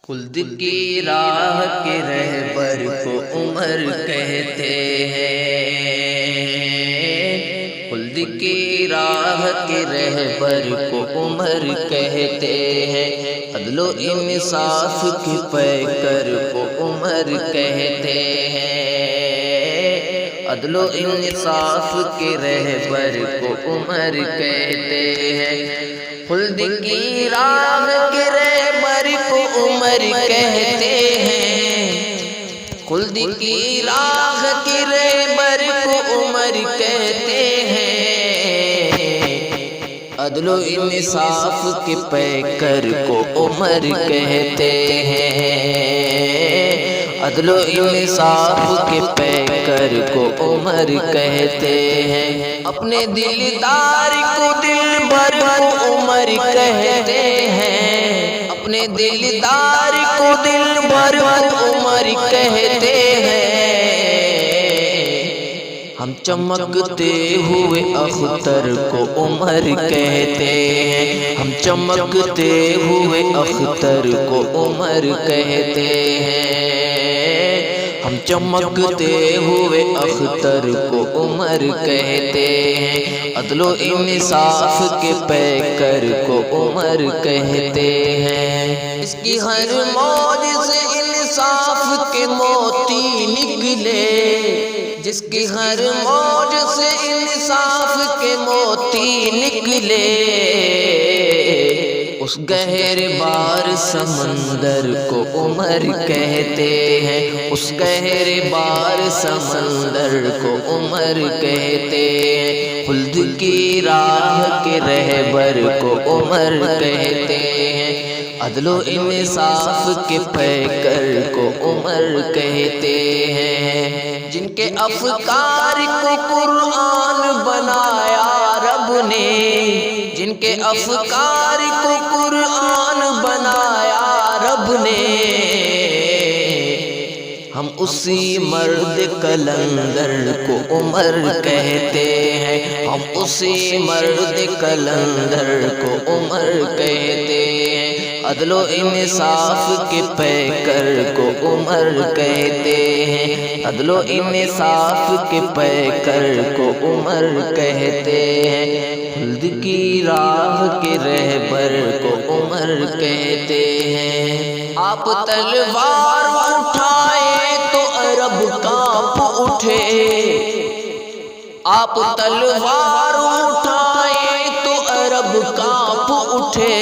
خلد کی راہ کے رہبر کو عمر کہتے ہیں، خلد کی راہ کے رہبر کو عمر کہتے ہیں، عدل و انصاف کے پیکر کو عمر کہتے ہیں، عدل و انصاف کے رہبر کو عمر کہتے ہیں، خلد کی راہ کے رہبر کو عمر کہتے ہیں، خلد کی راہ کے رہبر کو عمر کہتے ہیں، عدل و انصاف کے پیکر کو عمر کہتے ہیں، عدل و انصاف کے پیکر کو عمر کہتے ہیں، اپنے دلدار کو دلبر کو عمر کہتے ہیں، اپنے دلدار کو دلبر کو عمر کہتے ہیں، ہم چمکتے ہوئے اختر کو عمر کہتے ہیں، ہم چمکتے ہوئے اختر کو عمر کہتے ہیں، ہم چمکتے ہوئے اختر کو عمر کہتے ہیں، عدل و انصاف کے پیکر کو عمر کہتے ہیں، اس کی ہر موج سے انصاف کے موتی نکلے، جس کی ہر موج سے انصاف کے موتی نکلے، اس گہر بار سمندر کو عمر کہتے ہیں، اس گہر بار سمندر کو عمر کہتے ہیں، خلد کی راہ کے رہبر کو عمر کہتے ہیں، عدل و انصاف کے پیکر کو عمر کہتے ہیں، جن کے افکار کو قرآن بنایا رب نے، جن کے افکار کو قرآن بنایا رب نے، ہم اسی مرد قلندر کو عمر کہتے ہیں، ہم اسی مرد قلندر کو عمر کہتے ہیں، عدل و انصاف کے پیکر کو عمر کہتے ہیں، عدل و انصاف کے پیکر کو عمر کہتے ہیں، خلد کی راہ کے رہبر کو عمر کہتے ہیں، آپ تلوار اٹھائے تو عرب کانپ اٹھے، آپ تلوار اٹھائے تو عرب کانپ اٹھے،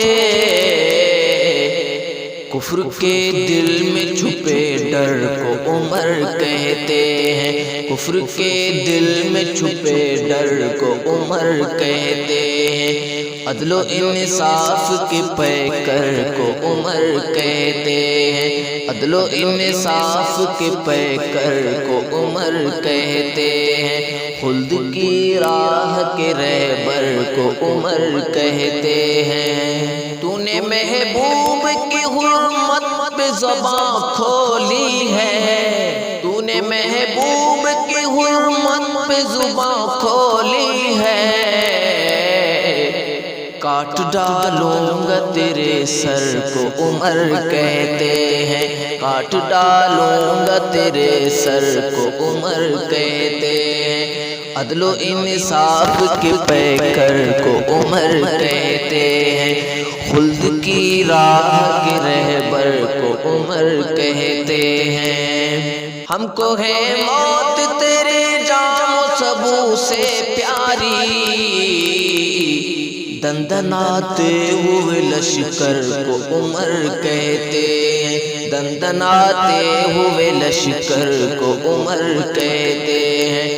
کفر کے دل میں چھپے ڈر کو عمر کہتے ہیں، کفر کے دل میں چھپے ڈر کو عمر کہتے ہیں، عدل و انصاف کے پیکر کو عمر کہتے ہیں، عدل و انصاف کے پیکر کو عمر کہتے ہیں، خلد کی راہ کے رہبر کو عمر کہتے ہیں، تو نے محبوب کی حرمت پہ زباں کھولی ہے، تو نے محبوب کی حرمت پہ زباں کھولی ہے، کاٹ ڈالوں گا تیرے سر کو عمر کہتے ہیں، کاٹ ڈالوں گا تیرے سر کو عمر کہتے ہیں، عدل و انصاف کے پیکر کو عمر کہتے ہیں، خلد کی راہ کے رہبر کو عمر کہتے ہیں، ہم کو ہے موت تیرے جام و سبو سے پیاری، دندناتے ہوئے لشکر کو عمر کہتے ہیں، دندناتے ہوئے لشکر کو عمر کہتے ہیں،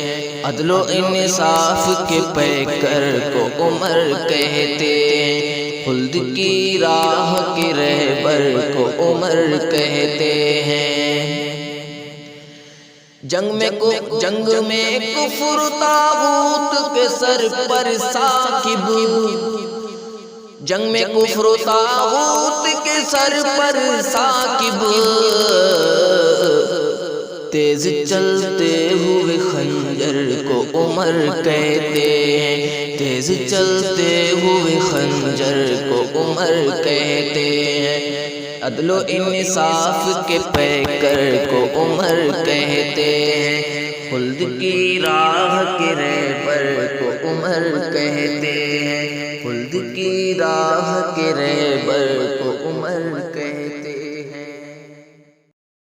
عدل و انصاف کے پیکر کو عمر کہتے ہیں، خلد کی راہ کے رہبر کو عمر کہتے ہیں، جنگ میں کفر طاغوت کے سر پر ثاقب، جنگ میں کفر طاغوت کے سر پر ثاقب، تیز چلتے ہوئے خنجر کو عمر کہتے ہیں، تیز چلتے ہوئے خنجر کو عمر کہتے ہیں، عدل و انصاف کے پیکر کو عمر کہتے ہیں، خلد کی راہ کے رہبر کو عمر کہتے ہیں، خلد کی راہ کے